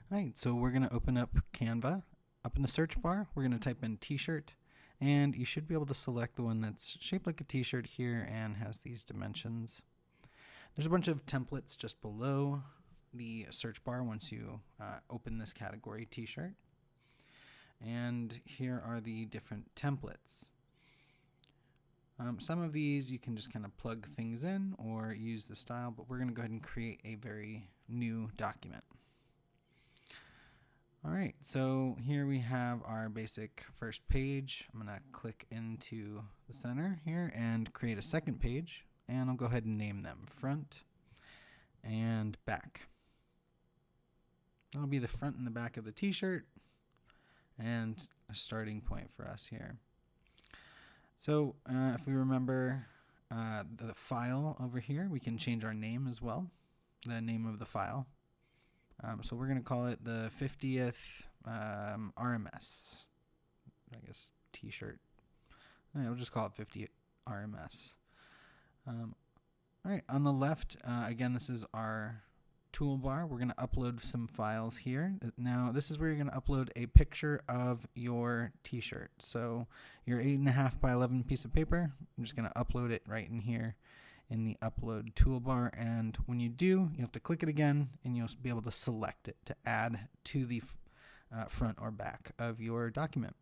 All right, so we're going to open up Canva. Up in the search bar, we're going to type in t-shirt, and you should be able to select the one that's shaped like a t-shirt here and has these dimensions. There's a bunch of templates just below the search bar once you open this category t-shirt. And here are the different templates. Some of these you can just kind of plug things in or use the style, but we're going to go ahead and create a very new document. All right, so here we have our basic first page. I'm going to click into the center here and create a second page, and I'll go ahead and name them front and back. That'll be the front and the back of the t-shirt and a starting point for us here. So if we remember the file over here, we can change our name as well, the name of the file. So we're going to call it the 50th RMS, I guess, t-shirt. We'll just call it 50 RMS. All right, on the left, again, this is our toolbar. We're going to upload some files here. Now, this is where you're going to upload a picture of your t-shirt. So your 8.5 by 11 piece of paper, I'm just going to upload it right in here in the upload toolbar, and when you do, you have to click it again and you'll be able to select it to add to the front or back of your document.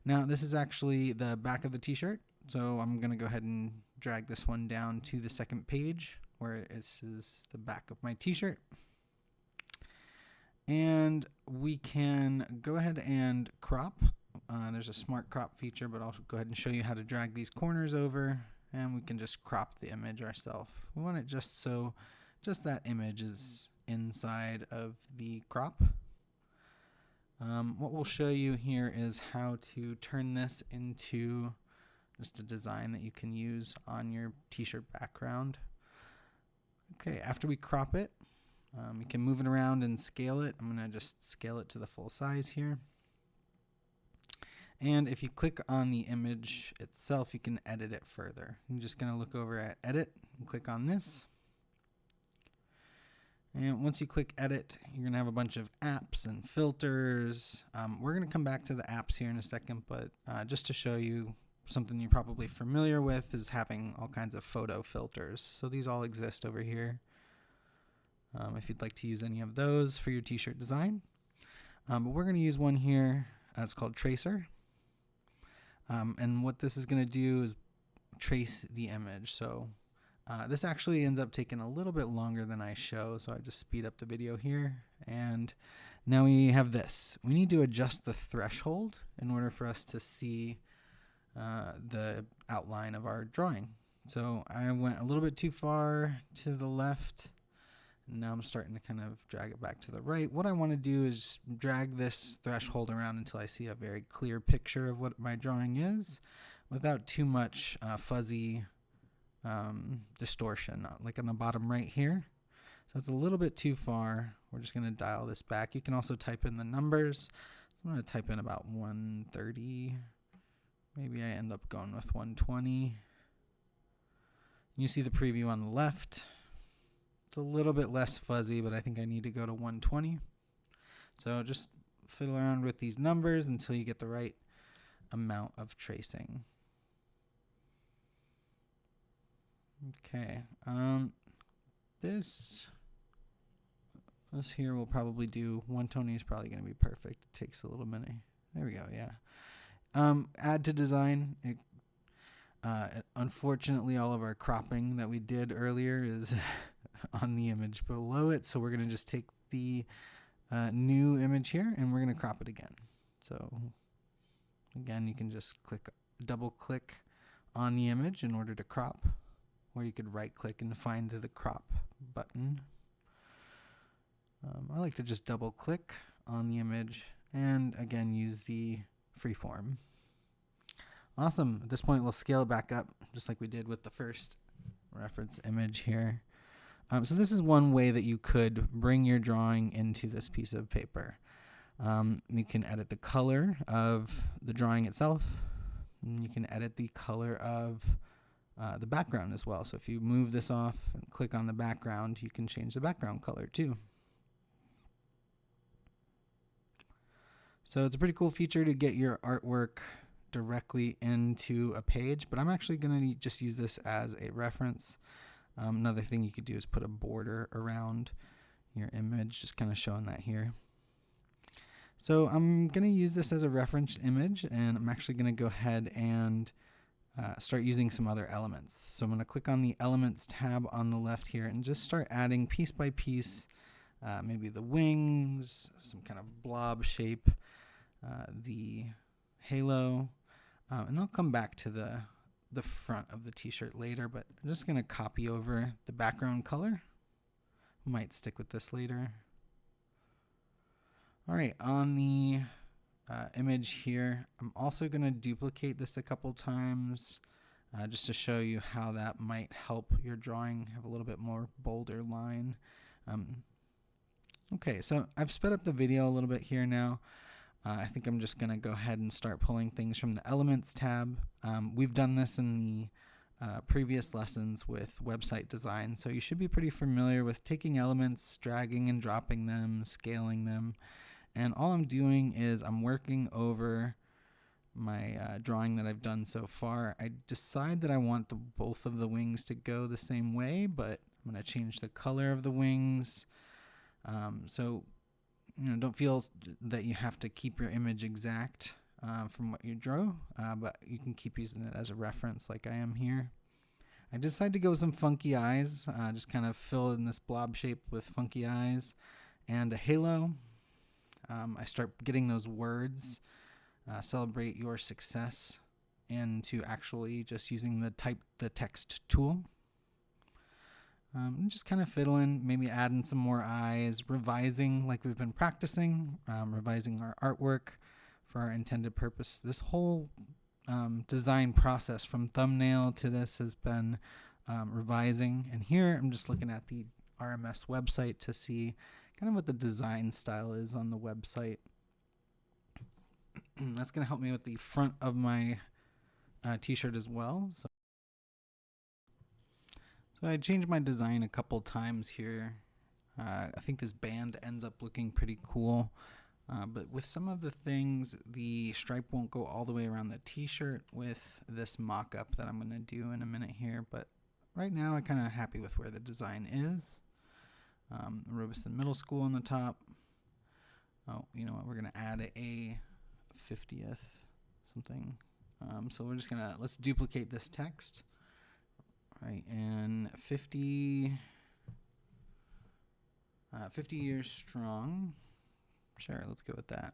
Now this is actually the back of the t-shirt, so I'm going to go ahead and drag this one down to the second page where this is the back of my t-shirt. And we can go ahead and crop. There's a smart crop feature, but I'll go ahead and show you how to drag these corners over, and we can just crop the image ourselves. We want it just so that image is inside of the crop. What we'll show you here is how to turn this into just a design that you can use on your t-shirt background. Okay, after we crop it, you can move it around and scale it. I'm going to just scale it to the full size here. And if you click on the image itself, you can edit it further. I'm just going to look over at edit and click on this. And once you click edit, you're going to have a bunch of apps and filters. We're going to come back to the apps here in a second, but just to show you something you're probably familiar with is having all kinds of photo filters. So these all exist over here. If you'd like to use any of those for your t-shirt design. But we're going to use one here. It's called Tracer. And what this is going to do is trace the image. So this actually ends up taking a little bit longer than I show, so I just speed up the video here. And now we have this. We need to adjust the threshold in order for us to see the outline of our drawing. So I went a little bit too far to the left. Now I'm starting to kind of drag it back to the right. What I want to do is drag this threshold around until I see a very clear picture of what my drawing is without too much fuzzy distortion, like on the bottom right here. So it's a little bit too far. We're just going to dial this back. You can also type in the numbers. So I'm going to type in about 130. Maybe I end up going with 120. You see the preview on the left. It's a little bit less fuzzy, but I think I need to go to 120. So just fiddle around with these numbers until you get the right amount of tracing. Okay, this here will probably do 120 is probably going to be perfect. It takes a little minute. There we go. Yeah. Add to design. Unfortunately, all of our cropping that we did earlier is on the image below it, so we're going to just take the new image here and we're going to crop it again. So again, you can just double click on the image in order to crop, or you could right click and find the crop button. I like to just double click on the image and again use the freeform. Awesome. At this point, we'll scale it back up just like we did with the first reference image here. So this is one way that you could bring your drawing into this piece of paper. You can edit the color of the drawing itself. And you can edit the color of the background as well. So if you move this off and click on the background, you can change the background color too. So it's a pretty cool feature to get your artwork directly into a page, but I'm actually going to just use this as a reference. Another thing you could do is put a border around your image, just kind of showing that here. So I'm going to use this as a reference image, and I'm actually going to go ahead and start using some other elements. So I'm going to click on the Elements tab on the left here and just start adding piece by piece, maybe the wings, some kind of blob shape, the halo, and I'll come back to the front of the t-shirt later, but I'm just going to copy over the background color. Might stick with this later. All right, on the image here, I'm also going to duplicate this a couple times just to show you how that might help your drawing have a little bit more bolder line. Okay, so I've sped up the video a little bit here now. I think I'm just going to go ahead and start pulling things from the Elements tab. We've done this in the previous lessons with website design, so you should be pretty familiar with taking elements, dragging and dropping them, scaling them. And all I'm doing is I'm working over my drawing that I've done so far. I decide that I want both of the wings to go the same way, but I'm going to change the color of the wings. So don't feel that you have to keep your image exact from what you drew, but you can keep using it as a reference like I am here. I decided to go with some funky eyes, just kind of fill in this blob shape with funky eyes and a halo. I start getting those words, celebrate your success, into actually just using the text tool. And just kind of fiddling, maybe adding some more eyes, revising like we've been practicing, revising our artwork for our intended purpose. This whole design process from thumbnail to this has been revising. And here I'm just looking at the RMS website to see kind of what the design style is on the website. That's going to help me with the front of my t-shirt as well. So I changed my design a couple times here. I think this band ends up looking pretty cool. But with some of the things, the stripe won't go all the way around the t-shirt with this mock-up that I'm going to do in a minute here. But right now I'm kind of happy with where the design is. Robeson Middle School on the top. Oh, you know what? We're going to add a 50th something. So we're just going to, let's duplicate this text. Right, and 50 years strong. Sure, let's go with that.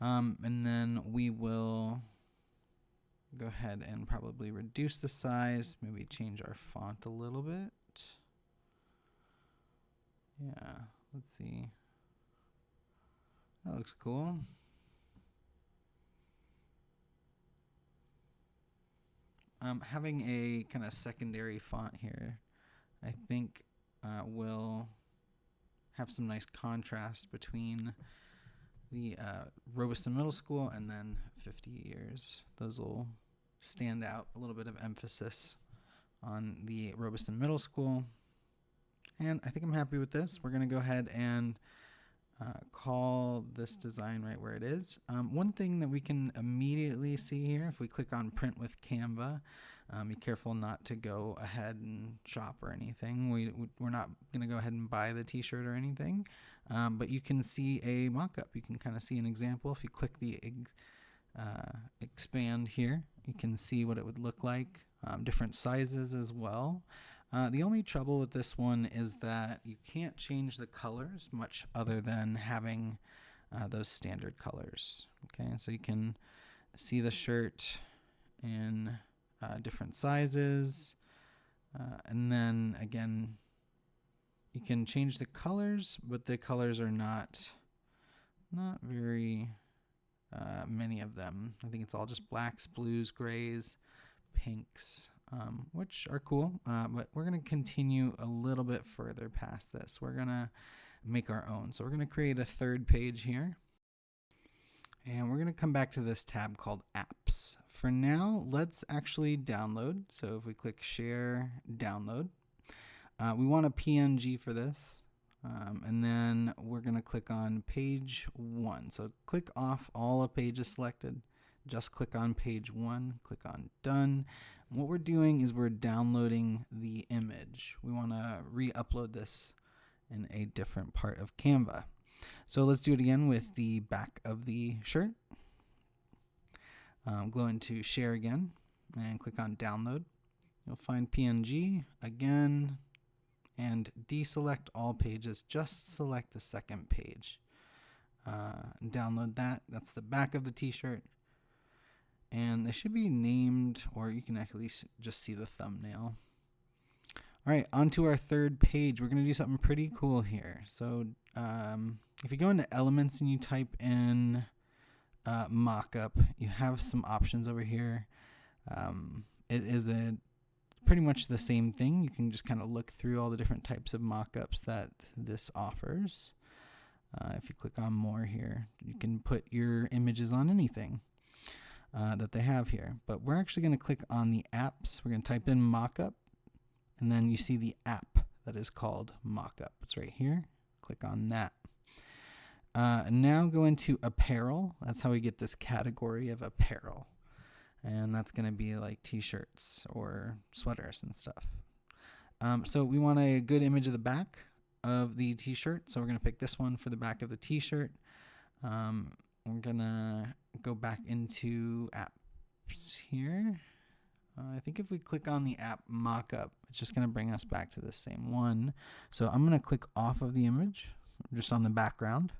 And then we will go ahead and probably reduce the size, maybe change our font a little bit. Yeah, let's see. That looks cool. Having a kind of secondary font here, I think will have some nice contrast between the Robeson Middle School and then 50 years. Those will stand out, a little bit of emphasis on the Robeson Middle School. And I think I'm happy with this. We're going to go ahead and call this design right where it is. One thing that we can immediately see here, if we click on Print with Canva, be careful not to go ahead and shop or anything. We're not going to go ahead and buy the t-shirt or anything, but you can see a mock-up. You can kind of see an example. If you click the expand here, you can see what it would look like, different sizes as well. The only trouble with this one is that you can't change the colors much other than having those standard colors. Okay, so you can see the shirt in different sizes, and then again you can change the colors, but the colors are not very many of them. I think it's all just blacks, blues, grays, pinks, which are cool, but we're going to continue a little bit further past this. We're going to make our own. So we're going to create a third page here, and we're going to come back to this tab called Apps. For now, let's actually download. So if we click Share, Download, we want a PNG for this. And then we're going to click on page 1. So click off all of pages selected. Just click on page 1, click on done. And what we're doing is we're downloading the image. We want to re-upload this in a different part of Canva. So let's do it again with the back of the shirt. Go into share again and click on download. You'll find PNG again and deselect all pages. Just select the second page. Download that. That's the back of the t-shirt. And they should be named, or you can actually just see the thumbnail. All right, on to our third page. We're going to do something pretty cool here. So if you go into Elements and you type in Mockup, you have some options over here. It is pretty much the same thing. You can just kind of look through all the different types of mockups that this offers. If you click on more here, you can put your images on anything that they have here. But we're actually going to click on the apps. We're going to type in Mockup, and then you see the app that is called Mockup. It's right here. Click on that. Now go into apparel. That's how we get this category of apparel. And that's going to be like t-shirts or sweaters and stuff. So we want a good image of the back of the t-shirt. So we're going to pick this one for the back of the t-shirt. We're going to go back into apps here. I think if we click on the app Mockup, it's just going to bring us back to the same one. So I'm going to click off of the image, just on the background.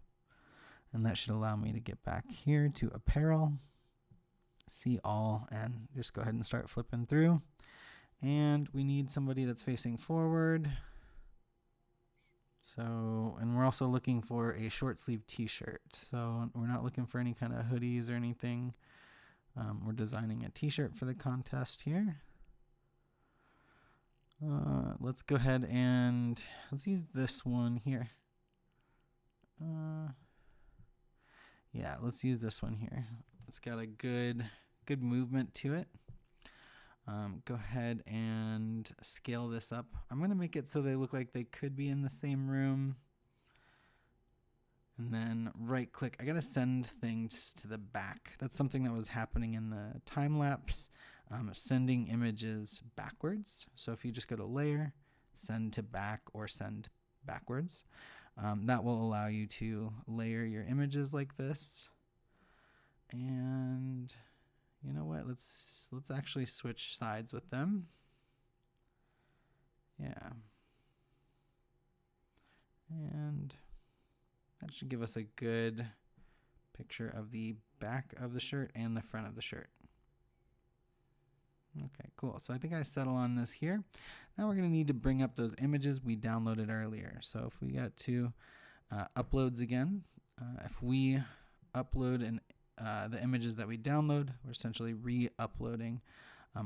And that should allow me to get back here to apparel, see all, and just go ahead and start flipping through. And we need somebody that's facing forward. So, and we're also looking for a short sleeve t-shirt. So we're not looking for any kind of hoodies or anything. We're designing a t-shirt for the contest here. Let's go ahead and let's use this one here. Yeah, let's use this one here. It's got a good movement to it. Go ahead and scale this up. I'm going to make it so they look like they could be in the same room. And then right click. I got to send things to the back. That's something that was happening in the time lapse. Sending images backwards. So if you just go to layer, send to back, or send backwards, that will allow you to layer your images like this. And you know what? Let's actually switch sides with them. Yeah. And that should give us a good picture of the back of the shirt and the front of the shirt. Okay, cool. So I think I settle on this here. Now we're going to need to bring up those images we downloaded earlier. So if we got to uploads again, if we upload the images that we download, we're essentially re-uploading.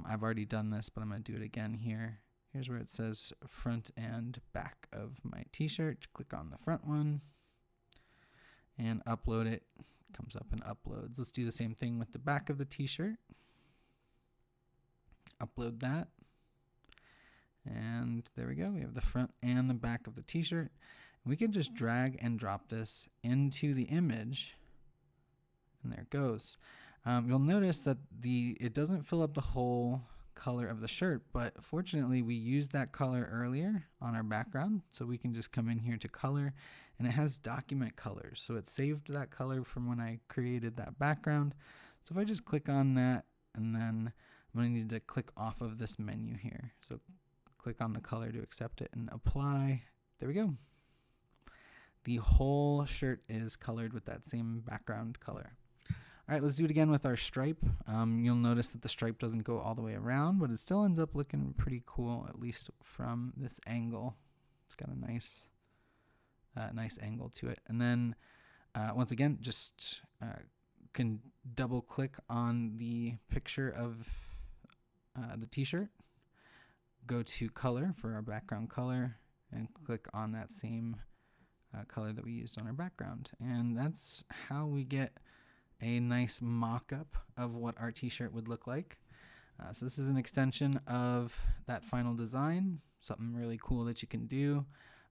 I've already done this, but I'm going to do it again here. Here's where it says front and back of my t-shirt. Click on the front one and upload it. Comes up in uploads. Let's do the same thing with the back of the t-shirt. Upload that. And there we go. We have the front and the back of the t-shirt. We can just drag and drop this into the image. And there it goes. You'll notice that it doesn't fill up the whole color of the shirt, but fortunately we used that color earlier on our background, so we can just come in here to color, and it has document colors, so it saved that color from when I created that background. So if I just click on that, and then I'm going to need to click off of this menu here. So click on the color to accept it and apply. There we go. The whole shirt is colored with that same background color. All right, let's do it again with our stripe. You'll notice that the stripe doesn't go all the way around, but it still ends up looking pretty cool, at least from this angle. It's got a nice angle to it. And then once again, just can double click on the picture of the t-shirt, go to color for our background color, and click on that same color that we used on our background. And that's how we get a nice mock-up of what our t-shirt would look like. So this is an extension of that final design, something really cool that you can do.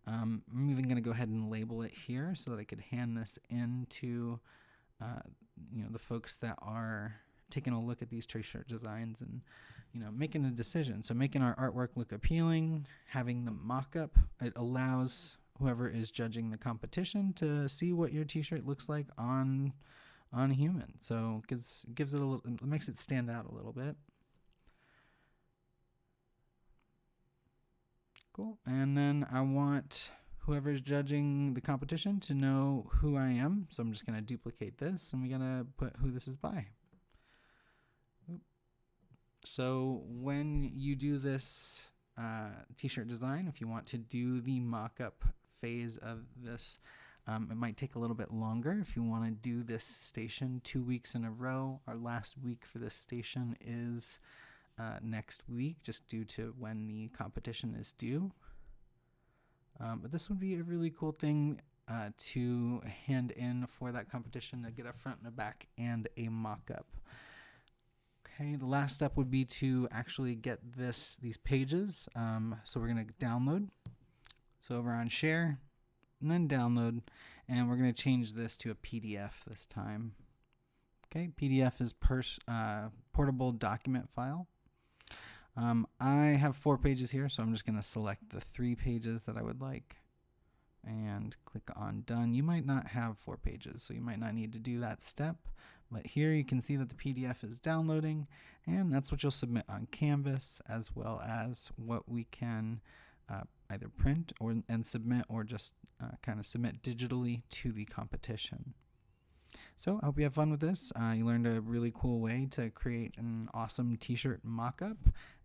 I'm even going to go ahead and label it here so that I could hand this in to the folks that are taking a look at these t-shirt designs and making a decision. So making our artwork look appealing, having the mock-up, it allows whoever is judging the competition to see what your t-shirt looks like on human. So it gives it a little, it makes it stand out a little bit. Cool. And then I want whoever's judging the competition to know who I am. So I'm just going to duplicate this and we're going to put who this is by. So when you do this t-shirt design, if you want to do the mock-up phase of this, it might take a little bit longer. If you want to do this station 2 weeks in a row, our last week for this station is next week, just due to when the competition is due. But this would be a really cool thing to hand in for that competition, to get a front and a back and a mock-up. Okay, the last step would be to actually get these pages. So we're going to download. So over on share, and then download, and we're going to change this to a PDF this time. Okay, PDF is portable document file. I have 4 pages here, so I'm just going to select the 3 pages that I would like and click on done. You might not have 4 pages, so you might not need to do that step. But here you can see that the PDF is downloading, and that's what you'll submit on Canvas, as well as what we can either print and submit, or just kind of submit digitally to the competition. So I hope you have fun with this. You learned a really cool way to create an awesome t-shirt mock-up,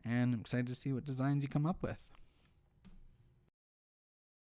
and I'm excited to see what designs you come up with.